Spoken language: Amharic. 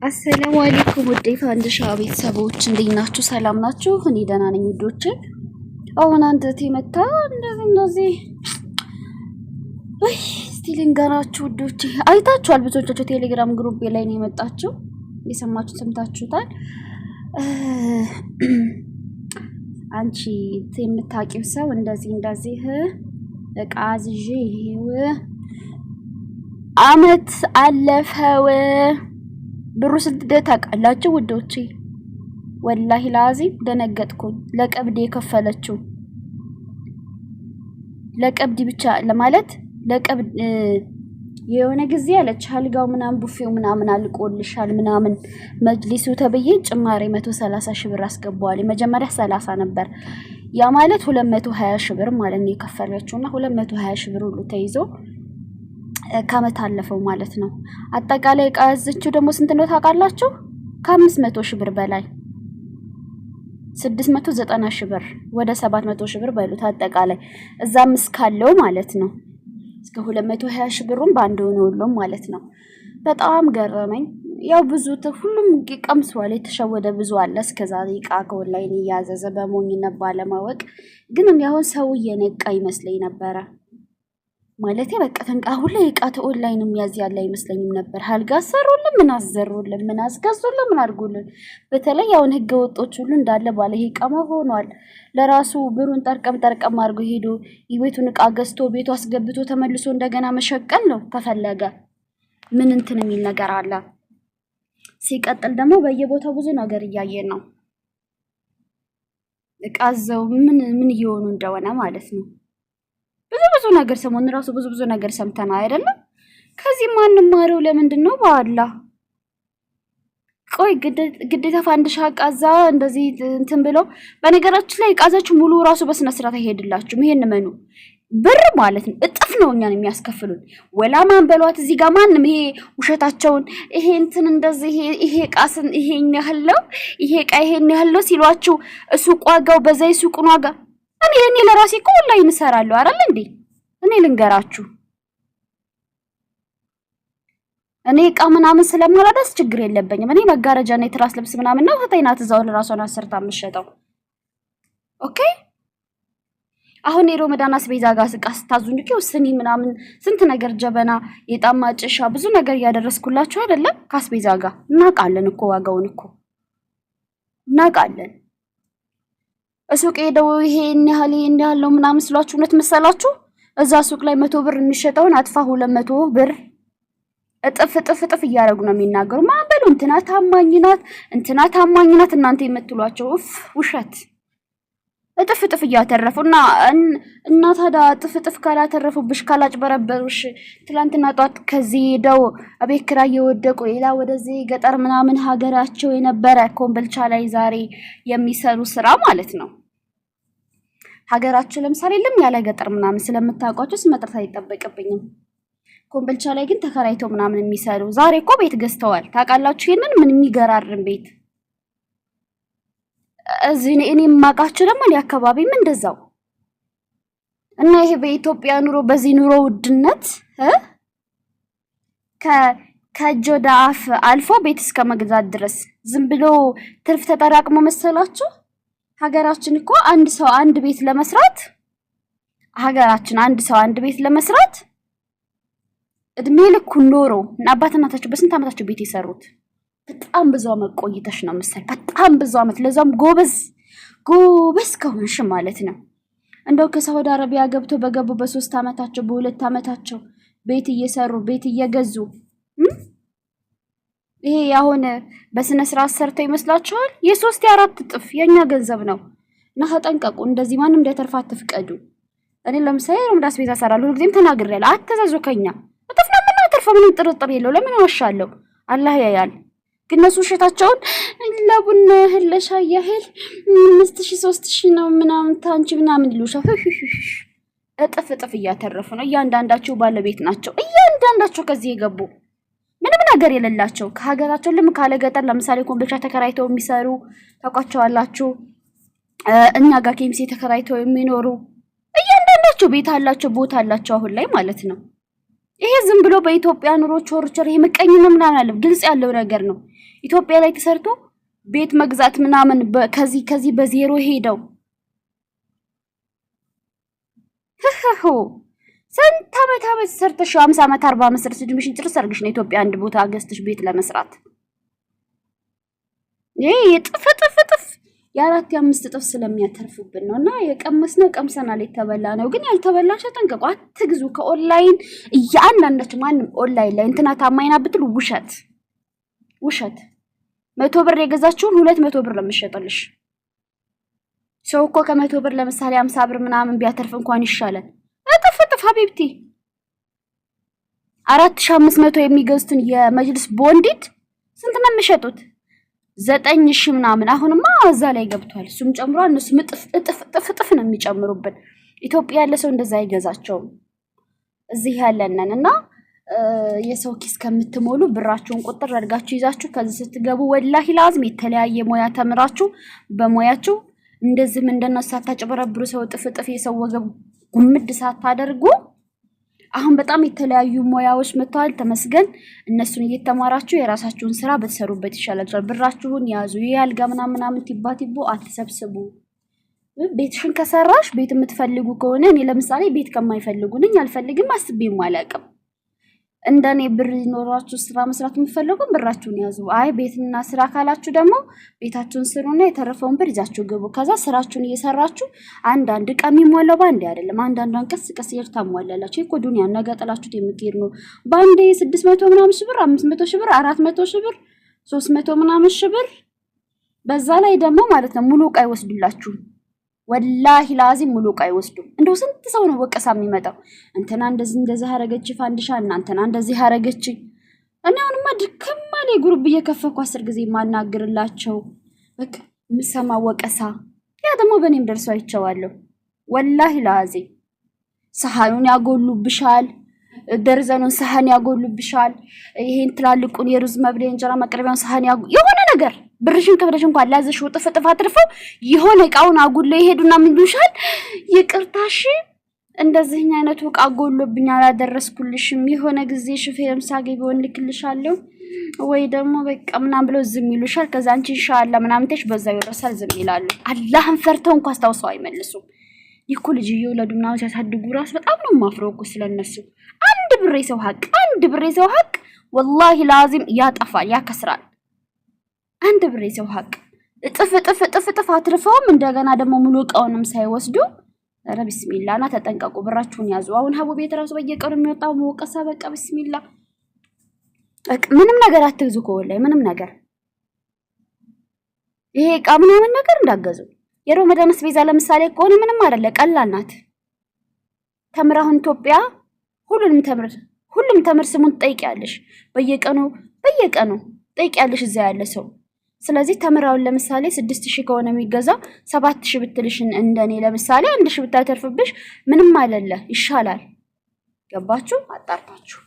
አሰላሙ አለይኩም ውዴ ፋንድሻ ቤተሰቦች እንዴት ናችሁ? ሰላም ናችሁ? እኔ ደህና ነኝ ውዶቼ። አሁን አንተ ተመታ እንደዚህ ወይ እስቲ ልንገራችሁ ውዶቼ። አይታችኋል ብዙዎቻችሁ ቴሌግራም ግሩፕ ላይ ነው የመጣችሁ። የሰማችሁ ሰምታችሁታል። አንቺ የምታውቂው ሰው እንደዚህ እቃ አዝዤ ይሄው አመት አለፈው። ብሩ ስንት ታውቃላችሁ ውዶቼ? ወላሂ ላዚም ደነገጥኩኝ። ለቀብድ የከፈለችው ለቀብድ ብቻ ለማለት ለቀብድ የሆነ ጊዜ አለች አልጋው ምናምን ቡፌው ምናምን አልቆልሻል ምናምን መጅሊሱ ተብዬ ጭማሪ 130 ሺህ ብር አስገባዋል። መጀመሪያ 30 ነበር። ያ ማለት 220 ሺህ ብር ማለት ነው የከፈለችውና 220 ሺህ ብር ሁሉ ተይዞ ከመት አለፈው ማለት ነው። አጠቃላይ ቃዝቹ ደግሞ ስንት ነው ታውቃላችሁ? ከ500 ሺህ ብር በላይ 690 ሺህ ብር ወደ 700 ሺህ ብር በሉት አጠቃላይ እዛም እስካለው ማለት ነው። እስከ 220 ሺህ ብሩን ባንድ ሆነው ማለት ነው። በጣም ገረመኝ። ያው ብዙ ሁሉም ቀምሷል። የተሸወደ ብዙ አለ። እስከዛሬ እቃ ከኦንላይን ያዘዘ በሞኝነት ባለማወቅ ግን አሁን ሰው እየነቃ ይመስለኝ ነበረ። ማለት በቃ ተንቃሁ ላይ እቃ ኦንላይን የሚያዝ ያለ አይመስለኝም ነበር። አልጋ ሰሩልን፣ ምን አዘሩልን፣ ምን አስገዙልን፣ ምን አድርጉልን። በተለይ አሁን ህገ ወጦች ሁሉ እንዳለ ባለ ይቀማ ሆኗል። ለራሱ ብሩን ጠርቀም አድርጎ ሄዶ የቤቱን እቃ ገዝቶ ቤቱ አስገብቶ ተመልሶ እንደገና መሸቀል ነው ተፈለገ። ምን እንትን የሚል ነገር አለ። ሲቀጥል ደግሞ በየቦታው ብዙ ነገር እያየን ነው። እቃዘው ምን እየሆኑ እንደሆነ ማለት ነው። ብዙ ነገር ሰሞን ራሱ ብዙ ነገር ሰምተና አይደለም። ከዚህ ማንንም ማረው ለምንድን ነው በአላህ ቆይ ግዴታ ፋንድሻ ቃዛ እንደዚህ እንትን ብሎ በነገራችን ላይ ቃዛችሁ ሙሉ ራሱ በስነ ስርዓት አይሄድላችሁም። ይሄን መኑ ብር ማለት ነው እጥፍ ነው እኛን የሚያስከፍሉን። ወላ ማን በሏት እዚህ ጋር ማንንም ይሄ ውሸታቸውን ይሄ እንትን እንደዚህ ይሄ ቃስን ይሄን ያህለው ይሄ ቃ ይሄን ያህለው ሲሏችሁ ሱቅ ዋጋው በዛይ ሱቁን ዋጋ እኔ ለራሴ እኮ ኦንላይን እሰራለሁ አይደል እንዴ? እኔ ልንገራችሁ እኔ እቃ ምናምን ስለማላደስ ችግር የለብኝም። እኔ መጋረጃ እና የትራስ ልብስ ምናምን ነው ተይናት እዛው ለራሷን አሰርታ የምትሸጠው። ኦኬ አሁን የሮመዳን አስቤዛ ጋር ስታዙኝ እኮ ስኒ ምናምን ስንት ነገር ጀበና የጣማ ጭሻ ብዙ ነገር ያደረስኩላችሁ አይደለም? ካስቤዛ ጋር እናውቃለን እኮ ዋጋውን እኮ እናውቃለን። ሱቅ ሄደው ይሄን ያህል ነው ምናምን ስሏችሁ እውነት መሰላችሁ? እዛ ሱቅ ላይ 100 ብር የሚሸጠውን አጥፋ 200 ብር እጥፍ እያደረጉ ነው የሚናገሩ። ማን በሉ እንትና ታማኝ ናት እናንተ የምትሏቸው ውሸት እጥፍ እያተረፉና እና ታዲያ እጥፍ ካላተረፉብሽ ካላጭበረበሩሽ ትላንትና ጧት ከዚህ ሄደው አቤት ኪራይ የወደቁ ሌላ ወደዚህ ገጠር ምናምን ሀገራቸው የነበረ ኮምቦልቻ ላይ ዛሬ የሚሰሩ ስራ ማለት ነው። ሀገራቸው ለምሳሌ ያለ ገጠር ምናምን ስለምታውቋቸው ስመጥራት አይጠበቅብኝም። ኮምቦልቻ ላይ ግን ተከራይተው ምናምን የሚሰሩ ዛሬ እኮ ቤት ገዝተዋል። ታውቃላችሁ? ይሄንን ምን የሚገራርም ቤት እዚህ እኔ የማውቃቸው ደግሞ አካባቢም እንደዛው እና ይሄ በኢትዮጵያ ኑሮ በዚህ ኑሮ ውድነት ከእጅ ወደ አፍ አልፎ ቤት እስከ መግዛት ድረስ ዝም ብሎ ትርፍ ተጠራቅሞ መሰላችሁ? ሀገራችን እኮ አንድ ሰው አንድ ቤት ለመስራት እድሜ ልኩ ኖሮ እና አባት እናታቸው በስንት አመታቸው ቤት የሰሩት በጣም ብዙ አመት ቆይተሽ ነው መሰል። በጣም ብዙ አመት ለዛም ጎበዝ ከሆንሽ ማለት ነው። እንደው ከሳውዲ አረቢያ ገብቶ በገቡ በ3 አመታቸው በ2 አመታቸው ቤት እየሰሩ ቤት እየገዙ ይሄ አሁን በስነ ስርዓት ሰርተው ይመስላችኋል? የ3 የ4 እጥፍ የኛ ገንዘብ ነው። እና ተጠንቀቁ። እንደዚህ ማንም እንዳይተርፋ አትፍቀዱ። እኔ ለምሳሌ ረምዳስ ቤት አሰራለሁ ሁልጊዜም ተናግሬያለሁ። አትዘዙ ከኛ እጥፍ ነው የምናተርፈው። ምንም ጥርጥር የለው። ለምን ዋሻለሁ? አላህ ያያል። ግን እነሱ ውሸታቸውን ለቡና ያህል ለሻይ ያህል 5000 3000 ነው ምናምን ታንቺ ምናምን ይሉሻል። እጥፍ እያተረፉ ነው። እያንዳንዳቸው ባለቤት ናቸው። እያንዳንዳቸው ከዚህ የገቡ ምንም ነገር የሌላቸው ከሀገራቸው ካለ ገጠር ለምሳሌ ኮምቦልቻ ተከራይተው የሚሰሩ ታውቋቸዋላችሁ። እኛ ጋር ኬምሲ ተከራይተው የሚኖሩ እያንዳንዳቸው ቤት አላቸው፣ ቦታ አላቸው አሁን ላይ ማለት ነው። ይሄ ዝም ብሎ በኢትዮጵያ ኑሮ ቾርቾር ይሄ ምቀኝነት ምናምን አለ ግልጽ ያለው ነገር ነው። ኢትዮጵያ ላይ ተሰርቶ ቤት መግዛት ምናምን ከዚህ በዜሮ ሄደው ስንት ዓመት ሰርተሽ 50 ዓመት 40 ዓመት ሰርተሽ ድምሽን ጭርስ አድርገሽ ነው ኢትዮጵያ አንድ ቦታ ገዝተሽ ቤት ለመስራት ይሄ ጥፍ የአራት የአምስት እጥፍ ስለሚያተርፉብን ነውና የቀመስነው ቀምሰናል የተበላ ነው። ግን ያልተበላሽ ተጠንቀቁ፣ አትግዙ ከኦንላይን እያንዳንዳችሁ ማንም ኦንላይን ላይ እንትና ታማኝና ብትሉ ውሸት 100 ብር የገዛችሁን 200 ብር ለምትሸጥልሽ ሰው እኮ ከ100 ብር ለምሳሌ 50 ብር ምናምን ቢያተርፍ እንኳን ይሻላል። እጥፍ ሀቢብቲ 4500 የሚገዙትን የመጅልስ ቦንዲት ስንት ነው የሚሸጡት? 9000 ምናምን። አሁንማ እዛ ላይ ገብቷል። እሱም ጨምሮ እነሱ እጥፍ ነው የሚጨምሩብን። ኢትዮጵያ ያለ ሰው እንደዛ አይገዛቸውም። እዚህ ያለነንና የሰው ኪስ ከምትሞሉ ብራችሁን ቁጥር አድርጋችሁ ይዛችሁ ከዚህ ስትገቡ ወላሂ ላዝም የተለያየ ሙያ ተምራችሁ በሙያችሁ እንደዚህ እንደነሱ ሳታጭበረብሩ ሰው ጥፍ የሰው ወገብ ጉምድ ሳታደርጉ አሁን በጣም የተለያዩ ሙያዎች መጥተዋል። ተመስገን እነሱን እየተማራችሁ የራሳችሁን ስራ በተሰሩበት ይሻላል። ብራችሁን ያዙ። ያልጋ ምናምን ቲባቲቦ አትሰብስቡ። ቤትሽን ከሰራሽ ቤት የምትፈልጉ ከሆነ እኔ ለምሳሌ ቤት ከማይፈልጉኝ አልፈልግም አስቤም አላውቅም። እንደኔ ብር ይኖራችሁ ስራ መስራት የምትፈልጉ ብራችሁን ያዙ። አይ ቤትና ስራ ካላችሁ ደግሞ ቤታችሁን ስሩና የተረፈውን ብር ይዛችሁ ግቡ። ከዛ ስራችሁን እየሰራችሁ አንዳንድ ቀሚ ሞላው ባንዴ አይደለም አንዳንዷን ቀስ ይርታሟላላችሁ። እኮ ዱንያ ነገ ጥላችሁት የምትሄድ ነው። ባንዴ 600 ምናምን ሺህ ብር 500 ሺህ ብር 400 ሺህ ብር 300 ምናምን ሺህ ብር በዛ ላይ ደግሞ ማለት ነው ሙሉ ዕቃ ይወስዱላችሁ። ወላሂ ላዚም ሙሉ ዕቃ ይወስዱ። እንደው ስንት ሰው ነው ወቀሳ የሚመጣው? እንትና እንደዚህ አረገች ፋንዲሻ እናንተና እንደዚህ አረገች። እኔ አሁንማ ድክም አለኝ ግሩፕ እየከፈኩ 10 ጊዜ ማናግርላቸው በቃ ምሰማ ወቀሳ። ያ ደግሞ በእኔም ደርሶ አይቼዋለሁ። ወላሂ ላዚም ሰሃኑን ያጎሉብሻል፣ ደርዘኑን ሰሃን ያጎሉብሻል። ይሄን ትላልቁን የሩዝ መብለያ እንጀራ ማቅረቢያውን ሰሃን የሆነ ነገር ብርሽን ከብረሽ እንኳን ላዘሽው ጥፍ አትርፈው የሆነ ዕቃውን አጉለው ይሄዱና ምን ይሉሻል? ይቅርታሽ እንደዚህኛ አይነቱ ዕቃ ጎሎብኝ አላደረስኩልሽም፣ የሆነ ጊዜ ሹፌርም ሳገኝ ቢሆን ልክልሻለሁ ወይ ደግሞ በቃ ምናምን ብለው ዝም ይሉሻል። ከዛ አንቺ ኢንሻአላህ ምናምን ተሽ በዛው ይረሳል፣ ዝም ይላሉ። አላህን ፈርተው እንኳን አስታውሰው አይመልሱም። ይኩ ልጅ የወለዱና ሲያሳድጉ ራስ በጣም ነው ማፍረው እኮ ስለነሱ። አንድ ብር የሰው ሀቅ ወላሂ ላዚም ያጠፋል፣ ያከስራል። አንድ ብር የሰው ሀቅ ጥፍ አትርፈውም። እንደገና ደግሞ ሙሉ ዕቃውንም ሳይወስዱ ኧረ ቢስሚላህና ተጠንቀቁ፣ ብራችሁን ያዙ። አሁን ሀቡ ቤት ራሱ በየቀኑ የሚወጣው ወቀሳ በቃ ቢስሚላህ ምንም ነገር አትግዙ። ከወላይ ምንም ነገር ይሄ ዕቃ ምናምን ነገር እንዳገዙ የሮመዳን አስቤዛ ለምሳሌ ከሆነ ምንም አይደለ፣ ቀላል ናት። ተምራሁን ኢትዮጵያ ሁሉም ተምር ስሙን ትጠይቂያለሽ። በየቀኑ ጠይቂያለሽ እዛ ያለ ሰው። ስለዚህ ተምራውን ለምሳሌ 6000 ከሆነ የሚገዛው 7000 ብትልሽን እንደኔ ለምሳሌ 1000 ብታተርፍብሽ ምንም አይደለ፣ ይሻላል። ገባችሁ? አጣርታችሁ